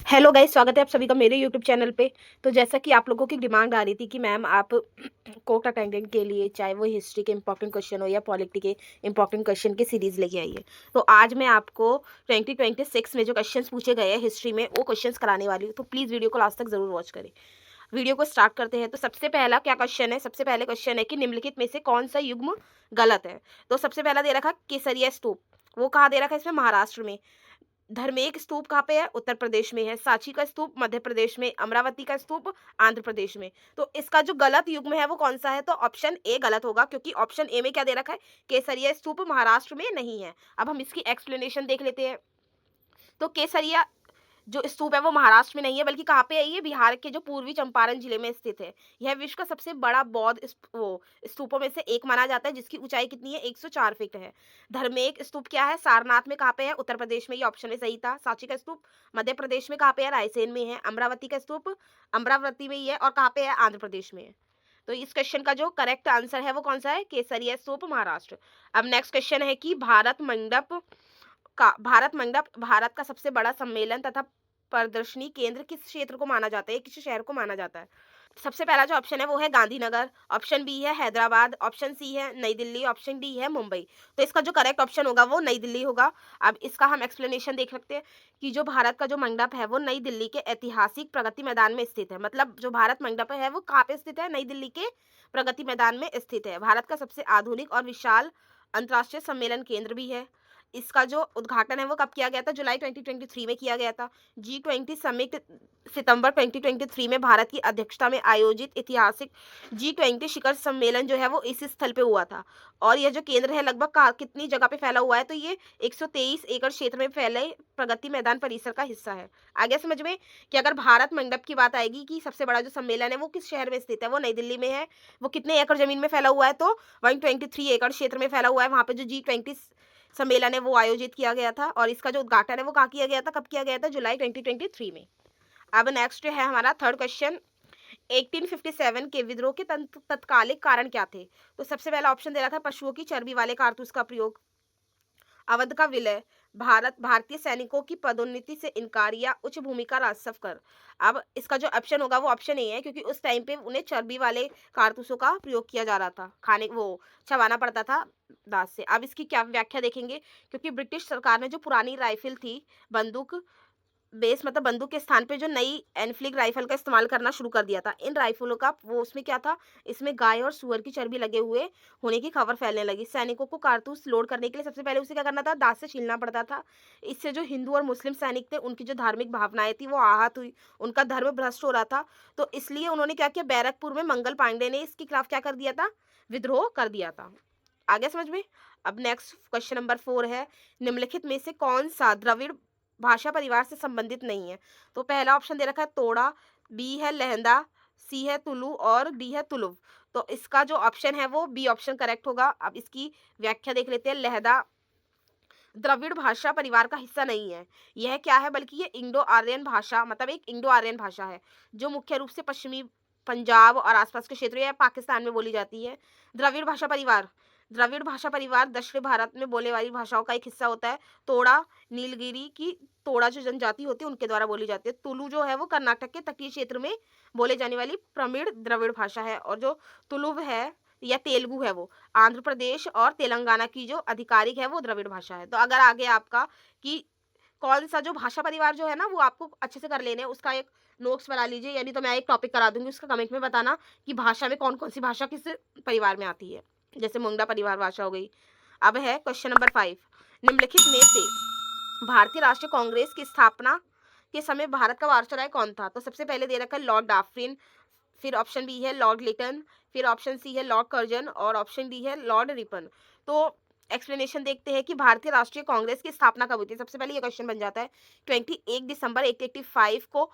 Hello guys, स्वागत है आप सभी का मेरे यूट्यूब चैनल पे। तो जैसा कि आप लोगों की डिमांड आ रही थी कि मैम आप कोर्ट अटेंडेंट के लिए चाहे वो हिस्ट्री के इंपॉर्टेंट क्वेश्चन हो या पॉलिटी के इंपॉर्टेंट क्वेश्चन की सीरीज लेके आई है। तो आज मैं आपको 2026 में जो क्वेश्चंस पूछे गए हैं हिस्ट्री में वो क्वेश्चंस कराने वाली हूँ। तो प्लीज़ वीडियो को लास्ट तक जरूर वॉच करें। वीडियो को स्टार्ट करते हैं। तो सबसे पहला क्या क्वेश्चन है, सबसे पहले क्वेश्चन है कि निम्नलिखित में से कौन सा युग्म गलत है। तो सबसे पहला दे रखा केसरिया स्तूप, वो कहाँ दे रखा है, इसमें महाराष्ट्र में। धर्मेक स्तूप कहाँ पे है, उत्तर प्रदेश में है। सांची का स्तूप मध्य प्रदेश में। अमरावती का स्तूप आंध्र प्रदेश में। तो इसका जो गलत युग्म है वो कौन सा है, तो ऑप्शन ए गलत होगा, क्योंकि ऑप्शन ए में क्या दे रखा है, केसरिया स्तूप महाराष्ट्र में नहीं है। अब हम इसकी एक्सप्लेनेशन देख लेते हैं। तो केसरिया जो स्तूप है वो महाराष्ट्र में नहीं है, बल्कि कहाँ पे है, ये बिहार के जो पूर्वी चंपारण जिले में स्थित है। यह विश्व का सबसे बड़ा बौद्ध वो स्तूपों में से एक माना जाता है, जिसकी ऊंचाई कितनी है, 104 फीट है। धर्मेक स्तूप क्या है, सारनाथ में कहाँ पे है, उत्तर प्रदेश में। ये ऑप्शन में सही था। सांची का स्तूप मध्य प्रदेश में कहाँ पे है, रायसेन में है। अमरावती का स्तूप अमरावती में ही है, और कहाँ पे है, आंध्र प्रदेश में है। तो इस क्वेश्चन का जो करेक्ट आंसर है वो कौन सा है, केसरिया स्तूप महाराष्ट्र। अब नेक्स्ट क्वेश्चन है कि भारत मंडप भारत का सबसे बड़ा सम्मेलन तथा प्रदर्शनी केंद्र किस क्षेत्र को माना जाता है, किस शहर को माना जाता है। सबसे पहला जो ऑप्शन है वो है गांधीनगर, ऑप्शन बी है हैदराबाद, ऑप्शन सी है नई दिल्ली, ऑप्शन डी है मुंबई। तो इसका जो करेक्ट ऑप्शन होगा वो नई दिल्ली होगा। अब इसका हम एक्सप्लेनेशन देख सकते हैं कि जो भारत का जो मंडप है वो नई दिल्ली के ऐतिहासिक प्रगति मैदान में स्थित है। मतलब जो भारत मंडप है वो कहाँ पे स्थित है, नई दिल्ली के प्रगति मैदान में स्थित है। भारत का सबसे आधुनिक और विशाल अंतर्राष्ट्रीय सम्मेलन केंद्र भी है। इसका जो उद्घाटन है वो कब किया गया था, जुलाई 2023 में किया गया था। G20 समिट सितंबर 2023 में भारत की अध्यक्षता में आयोजित ऐतिहासिक G20 शिखर सम्मेलन जो है वो इस स्थल पे हुआ था। और यह जो केंद्र है लगभग कितनी जगह पे फैला हुआ है, तो ये 123 एकड़ क्षेत्र में फैले प्रगति मैदान परिसर का हिस्सा है। आगे समझ में कि अगर भारत मंडप की बात आएगी कि सबसे बड़ा जो सम्मेलन है वो किस शहर में स्थित है, वो नई दिल्ली में है। वो कितने एकड़ जमीन में फैला हुआ है, तो 123 एकड़ क्षेत्र में फैला हुआ है। वहां पे जो G20 सम्मेलन है वो आयोजित किया गया था, और इसका जो उद्घाटन है वो कहाँ किया गया था, कब किया गया था, जुलाई 2023 में। अब नेक्स्ट है हमारा थर्ड क्वेश्चन, 1857 के विद्रोह के तत्कालिक कारण क्या थे। तो सबसे पहला ऑप्शन दे रहा था पशुओं की चर्बी वाले कारतूस का प्रयोग, अवध का विलय, भारतीय सैनिकों की पदोन्नति से इनकार, या उच्च भूमि का राजस्व कर। अब इसका जो ऑप्शन होगा वो ऑप्शन ए है, क्योंकि उस टाइम पे उन्हें चर्बी वाले कारतूसों का प्रयोग किया जा रहा था, खाने वो चबाना पड़ता था दांत से। अब इसकी क्या व्याख्या देखेंगे, क्योंकि ब्रिटिश सरकार ने जो पुरानी राइफल थी, बंदूक बेस मतलब बंदूक के स्थान पे जो नई एनफ्लिग राइफल का इस्तेमाल करना शुरू कर दिया था। इन राइफलों का वो उसमें क्या था, इसमें गाय और सुअर की चर्बी लगे हुए होने की खबर फैलने लगी। सैनिकों को कारतूस लोड करने के लिए सबसे पहले उसे क्या करना था, दांत से छीलना पड़ता था। इससे जो हिंदू और मुस्लिम सैनिक थे उनकी जो धार्मिक भावनाएं थी वो आहत हुई, उनका धर्म भ्रष्ट हो रहा था। तो इसलिए उन्होंने क्या किया, बैरकपुर में मंगल पांडे ने इसके खिलाफ क्या कर दिया था, विद्रोह कर दिया था। आगे समझ में। अब नेक्स्ट क्वेश्चन नंबर 4 है, निम्नलिखित में से कौन सा द्रविड़ भाषा परिवार से संबंधित नहीं है। तो पहला ऑप्शन दे रखा है तोड़ा, बी है लहंदा, सी है तुलु, और डी है तुलुव। तो इसका जो ऑप्शन है वो बी ऑप्शन करेक्ट होगा। अब इसकी व्याख्या देख लेते हैं। लहदा द्रविड़ भाषा परिवार का हिस्सा नहीं है। यह क्या है, बल्कि ये इंडो आर्यन भाषा, मतलब एक इंडो आर्यन भाषा है, जो मुख्य रूप से पश्चिमी पंजाब और आसपास के क्षेत्रों या पाकिस्तान में बोली जाती है। द्रविड़ भाषा परिवार दक्षिण भारत में बोले वाली भाषाओं का एक हिस्सा होता है। तोड़ा नीलगिरी की तोड़ा जो जनजाति होती है उनके द्वारा बोली जाती है। तुलु जो है वो कर्नाटक के तटीय क्षेत्र में बोले जाने वाली प्रमीण द्रविड़ भाषा है। और जो तुलुव है या तेलुगु है वो आंध्र प्रदेश और तेलंगाना की जो आधिकारिक है वो द्रविड़ भाषा है। तो अगर आगे आपका कि कौन सा जो भाषा परिवार जो है ना वो आपको अच्छे से कर लेने हैं, उसका एक नोट्स बना लीजिए, यानी तो मैं एक टॉपिक करा दूंगी, उसका कमेंट में बताना कि भाषा में कौन कौन सी भाषा किस परिवार में आती है। जैसे मुंडा परिवार भाषा हो गई। अब है क्वेश्चन नंबर 5, निम्नलिखित में से भारतीय राष्ट्रीय कांग्रेस की स्थापना के समय भारत का वायसराय कौन था। तो सबसे पहले दे रखा है लॉर्ड डाफरिन, फिर ऑप्शन बी है लॉर्ड लिटन, फिर ऑप्शन सी है लॉर्ड कर्जन, और ऑप्शन डी है लॉर्ड रिपन। तो एक्सप्लेनेशन देखते हैं कि भारतीय राष्ट्रीय कांग्रेस की स्थापना कब हुई थी। सबसे पहले ये क्वेश्चन बन जाता है 21 दिसंबर 1885 को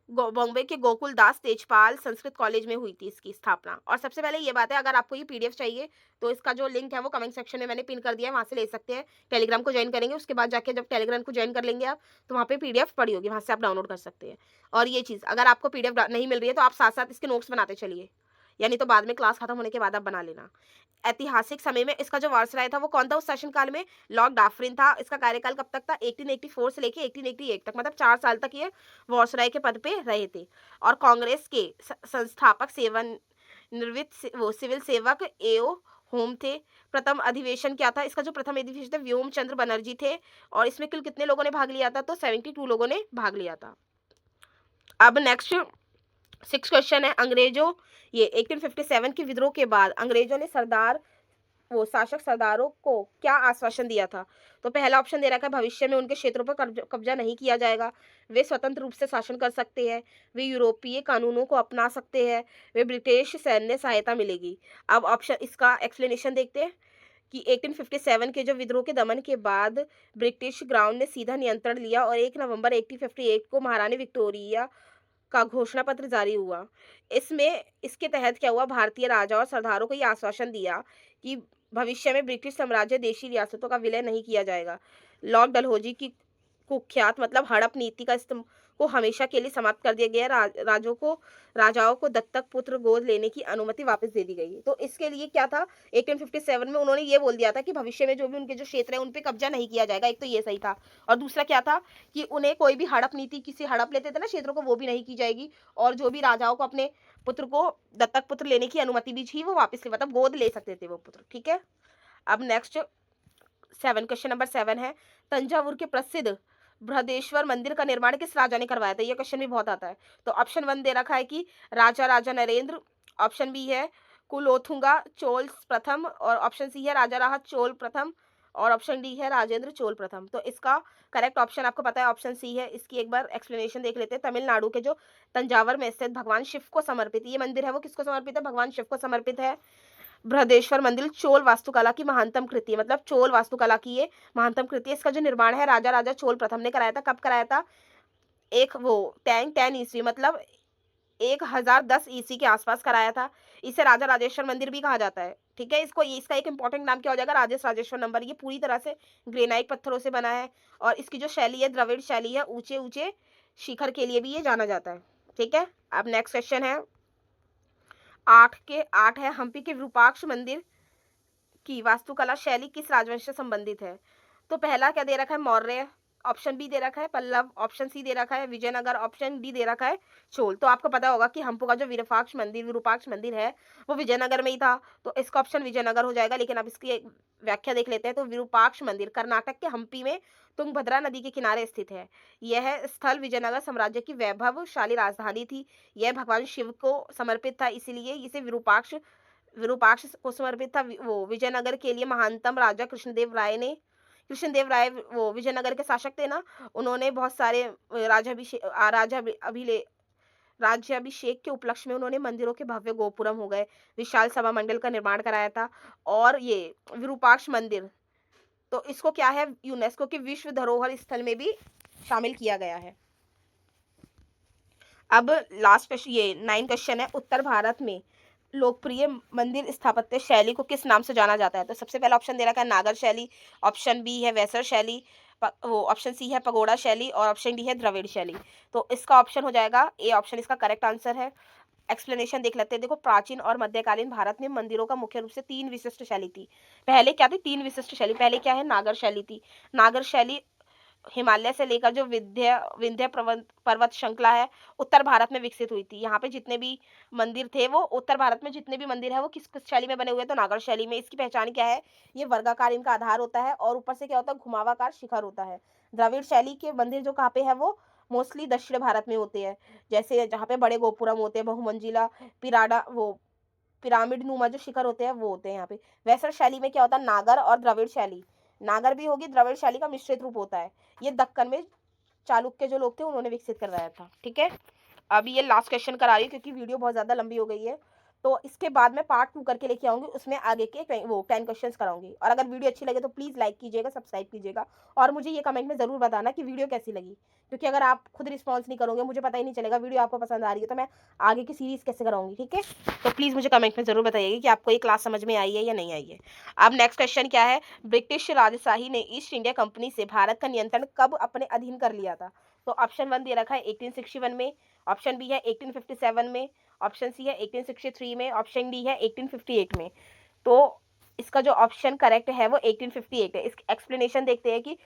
बॉम्बे के गोकुल दास तेजपाल संस्कृत कॉलेज में हुई थी इसकी स्थापना। और सबसे पहले ये बात है, अगर आपको ये पीडीएफ चाहिए तो इसका जो लिंक है वो कमेंट सेक्शन में मैंने पिन कर दिया है, वहाँ से ले सकते हैं। टेलीग्राम को ज्वाइन करेंगे, उसके बाद जाके जब टेलीग्राम को ज्वाइन कर लेंगे आप, तो वहाँ पे पीडीएफ पड़ी होगी, वहाँ से आप डाउनलोड कर सकते हैं। और ये चीज़ अगर आपको पीडीएफ नहीं मिल रही है तो आप साथ साथ इसके नोट्स बनाते चलिए, यानी तो बाद में क्लास खत्म होने के बाद आप बना लेना। ऐतिहासिक समय में इसका जो वायसराय था वो कौन था उस शासनकाल में? लॉर्ड डाफरिन था। इसका कार्यकाल कब तक था? 1884 से लेके 1888 तक, मतलब 4 साल तक ये वायसराय के पद पे रहे थे। और कांग्रेस के संस्थापक वो सिविल सेवक एओ होम थे। प्रथम अधिवेशन क्या था? इसका जो प्रथम अधिवेशन था व्योम चंद्र बनर्जी थे। और इसमें कुल कितने लोगों ने भाग लिया था? तो 72 लोगों ने भाग लिया था। अब नेक्स्ट 6 क्वेश्चन है। अंग्रेजों ये 1857 के विद्रोह के बाद अंग्रेजों ने शासक सरदारों को क्या आश्वासन दिया था? तो पहला ऑप्शन दे रखा है भविष्य में उनके क्षेत्रों पर कब्जा नहीं किया जाएगा, वे स्वतंत्र रूप से शासन कर सकते हैं, वे यूरोपीय कानूनों को अपना सकते हैं, वे ब्रिटिश सैन्य सहायता मिलेगी। अब ऑप्शन इसका एक्सप्लेनेशन देखते हैं कि 1857 के जो विद्रोह के दमन के बाद ब्रिटिश ग्राउंड ने सीधा नियंत्रण लिया और 1 नवंबर 1858 को महारानी विक्टोरिया का घोषणा पत्र जारी हुआ। इसके तहत क्या हुआ? भारतीय राजा और सरदारों को ये आश्वासन दिया कि भविष्य में ब्रिटिश साम्राज्य देशी रियासतों का विलय नहीं किया जाएगा। लॉर्ड डलहौजी की कुख्यात मतलब हड़प नीति का इस्तेमाल को हमेशा के लिए समाप्त कर दिया गया। राजाओं को दत्तक पुत्र गोद लेने की अनुमति वापस दे दी गई। तो इसके लिए क्या था? 1857 में उन्होंने ये बोल दिया था कि भविष्य में जो भी उनके जो क्षेत्र है उन पे कब्जा नहीं किया जाएगा। एक तो ये सही था। और दूसरा क्या था कि उन्हें कोई भी हड़प नीति किसी हड़प लेते थे ना क्षेत्रों को, वो भी नहीं की जाएगी। और जो भी राजाओं को अपने पुत्र को दत्तक पुत्र लेने की अनुमति भी थी वो वापस मतलब गोद ले सकते थे वो पुत्र। ठीक है। अब नेक्स्ट 7 क्वेश्चन नंबर 7 है। तंजावुर के प्रसिद्ध बृहदेश्वर मंदिर का निर्माण किस राजा ने करवाया था? ये क्वेश्चन भी बहुत आता है। तो ऑप्शन 1 दे रखा है कि राजा नरेंद्र। ऑप्शन बी है कुलोथुंगा चोल प्रथम। और ऑप्शन सी है राजा राहत चोल प्रथम। और ऑप्शन डी है राजेंद्र चोल प्रथम। तो इसका करेक्ट ऑप्शन आपको पता है ऑप्शन सी है। इसकी एक बार एक्सप्लेनेशन देख लेते हैं। तमिलनाडु के जो तंजावर में स्थित भगवान शिव को समर्पित ये मंदिर है वो किसको समर्पित है? भगवान शिव को समर्पित है। बृहदेश्वर मंदिर चोल वास्तुकला की महानतम कृति है, मतलब चोल वास्तुकला की ये महानतम कृति है। इसका जो निर्माण है राजा राजा चोल प्रथम ने कराया था। कब कराया था? एक वो 10 ईस्वी मतलब 1010 ईस्वी के आसपास कराया था। इसे राजा राजेश्वर मंदिर भी कहा जाता है। ठीक है। इसका एक इंपॉर्टेंट नाम क्या हो जाएगा? राजेश्वर नंबर। ये पूरी तरह से ग्रेनाइट पत्थरों से बना है। और इसकी जो शैली है द्रविड़ शैली है। ऊंचे ऊंचे शिखर के लिए भी ये जाना जाता है। ठीक है। अब नेक्स्ट क्वेश्चन है 8 है। हम्पी के विरूपाक्ष मंदिर की वास्तुकला शैली किस राजवंश से संबंधित है? तो पहला क्या दे रखा है? मौर्य। ऑप्शन बी दे रखा है पल्लव। ऑप्शन सी दे रखा है विजयनगर। ऑप्शन डी दे रखा है चोल। तो आपको पता होगा कि हम्पू का जो विरूपाक्ष मंदिर है वो विजयनगर में ही था। तो इसका ऑप्शन विजयनगर हो जाएगा। लेकिन अब इसकी एक व्याख्या देख लेते हैं। तो विरूपाक्ष मंदिर कर्नाटक के हम्पी में तुंगभद्रा नदी के किनारे स्थित है। यह स्थल विजयनगर साम्राज्य की वैभवशाली राजधानी थी। यह भगवान शिव को समर्पित था, इसीलिए इसे विरूपाक्ष को समर्पित था। वो विजयनगर के लिए महानतम राजा कृष्णदेव राय वो विजयनगर के शासक थे ना। उन्होंने बहुत सारे राज्याभिषेक के उपलक्ष्य में उन्होंने मंदिरों के भव्य गोपुरम हो गए, विशाल सभा मंडल का निर्माण कराया था। और ये विरूपाक्ष मंदिर तो इसको क्या है? यूनेस्को के विश्व धरोहर स्थल में भी शामिल किया गया है। अब लास्ट क्वेश्चन ये 9 क्वेश्चन है। उत्तर भारत में लोकप्रिय मंदिर स्थापत्य शैली को किस नाम से जाना जाता है? तो सबसे पहला ऑप्शन दे रखा है नागर शैली। ऑप्शन बी है वैसर शैली। ऑप्शन सी है पगोड़ा शैली। और ऑप्शन डी है द्रविड़ शैली। तो इसका ऑप्शन हो जाएगा ए ऑप्शन इसका करेक्ट आंसर है। एक्सप्लेनेशन देख लेते हैं। देखो प्राचीन और मध्यकालीन भारत में मंदिरों का मुख्य रूप से 3 विशिष्ट शैली थी। पहले क्या थी? 3 विशिष्ट शैली। पहले क्या है? नागर शैली थी। नागर शैली हिमालय से लेकर जो विंध्य पर्वत श्रृंखला है उत्तर भारत में विकसित हुई थी। यहाँ पे जितने भी मंदिर थे वो उत्तर भारत में जितने भी मंदिर है वो किस किस शैली में बने हुए हैं? तो नागर शैली में। इसकी पहचान क्या है? ये वर्गाकार इनका आधार होता है और ऊपर से क्या होता है? घुमावाकार शिखर होता है। द्रविड़ शैली के मंदिर जो कहाँ पे है वो मोस्टली दक्षिण भारत में होते हैं, जैसे जहाँ पे बड़े गोपुरम होते हैं, बहुमंजिला पिरामिड नुमा जो शिखर होते हैं वो होते हैं यहाँ पे। वैसर शैली में क्या होता है? नागर और द्रविड़ शैली, नागर भी होगी, द्रविड़ शैली का मिश्रित रूप होता है। ये दक्कन में चालुक्य जो लोग थे उन्होंने विकसित करवाया था। ठीक है। अभी ये लास्ट क्वेश्चन करा रही हूँ क्योंकि वीडियो बहुत ज़्यादा लंबी हो गई है। तो इसके बाद मैं पार्ट 2 करके लेके आऊँगी, उसमें आगे के 10 क्वेश्चंस कराऊंगी। और अगर वीडियो अच्छी लगे तो प्लीज़ लाइक कीजिएगा, सब्सक्राइब कीजिएगा और मुझे ये कमेंट में ज़रूर बताना कि वीडियो कैसी लगी, क्योंकि अगर आप खुद रिस्पॉन्स नहीं करोगे मुझे पता ही नहीं चलेगा वीडियो आपको पसंद आ रही है तो मैं आगे की सीरीज़ कैसे कराऊंगी। ठीक है। तो प्लीज़ मुझे कमेंट में ज़रूर बताइएगा कि आपको ये क्लास समझ में आई है या नहीं आई है। अब नेक्स्ट क्वेश्चन क्या है? ब्रिटिश राजशाही ने ईस्ट इंडिया कंपनी से भारत का नियंत्रण कब अपने अधीन कर लिया था? तो ऑप्शन 1 दे रखा है 1861 में। ऑप्शन बी है 1857 में। ऑप्शन सी है 1863 में, ऑप्शन डी है 1858 में। तो इसका जो ऑप्शन करेक्ट है वो 1858 है। इसकी एक्सप्लेनेशन देखते हैं कि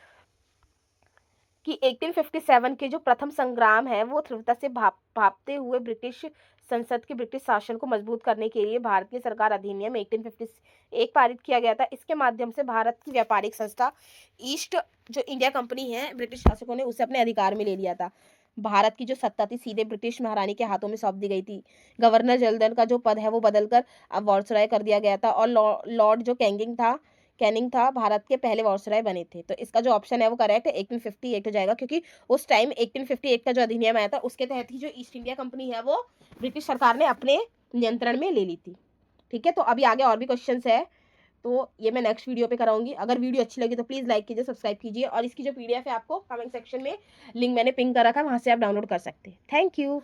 1857 के जो प्रथम संग्राम है वो तीव्रता से भापते हुए ब्रिटिश संसद के ब्रिटिश शासन को मजबूत करने के लिए भारतीय सरकार अधिनियम 1851 पारित किया गया था। इसके माध्यम से भारत की व्यापारिक संस्था ईस्ट जो इंडिया कंपनी है, ब्रिटिश शासकों ने उसे अपने अधिकार में ले लिया था। भारत की जो सत्ता थी सीधे ब्रिटिश महारानी के हाथों में सौंप दी गई थी। गवर्नर जनरल का जो पद है वो बदलकर अब वायसराय कर दिया गया था, और लॉर्ड जो कैनिंग था भारत के पहले वायसराय बने थे। तो इसका जो ऑप्शन है वो करेक्ट है, 1858 हो जाएगा, क्योंकि उस टाइम 1858 का जो अधिनियम आया था उसके तहत ही जो ईस्ट इंडिया कंपनी है वो ब्रिटिश सरकार ने अपने नियंत्रण में ले ली थी। ठीक है, तो अभी आगे और भी क्वेश्चंस है, तो ये मैं नेक्स्ट वीडियो पे कराऊंगी। अगर वीडियो अच्छी लगी तो प्लीज़ लाइक कीजिए, सब्सक्राइब कीजिए, और इसकी जो PDF है आपको कमेंट सेक्शन में लिंक मैंने पिन कर रखा है, वहाँ से आप डाउनलोड कर सकते हैं। Thank you.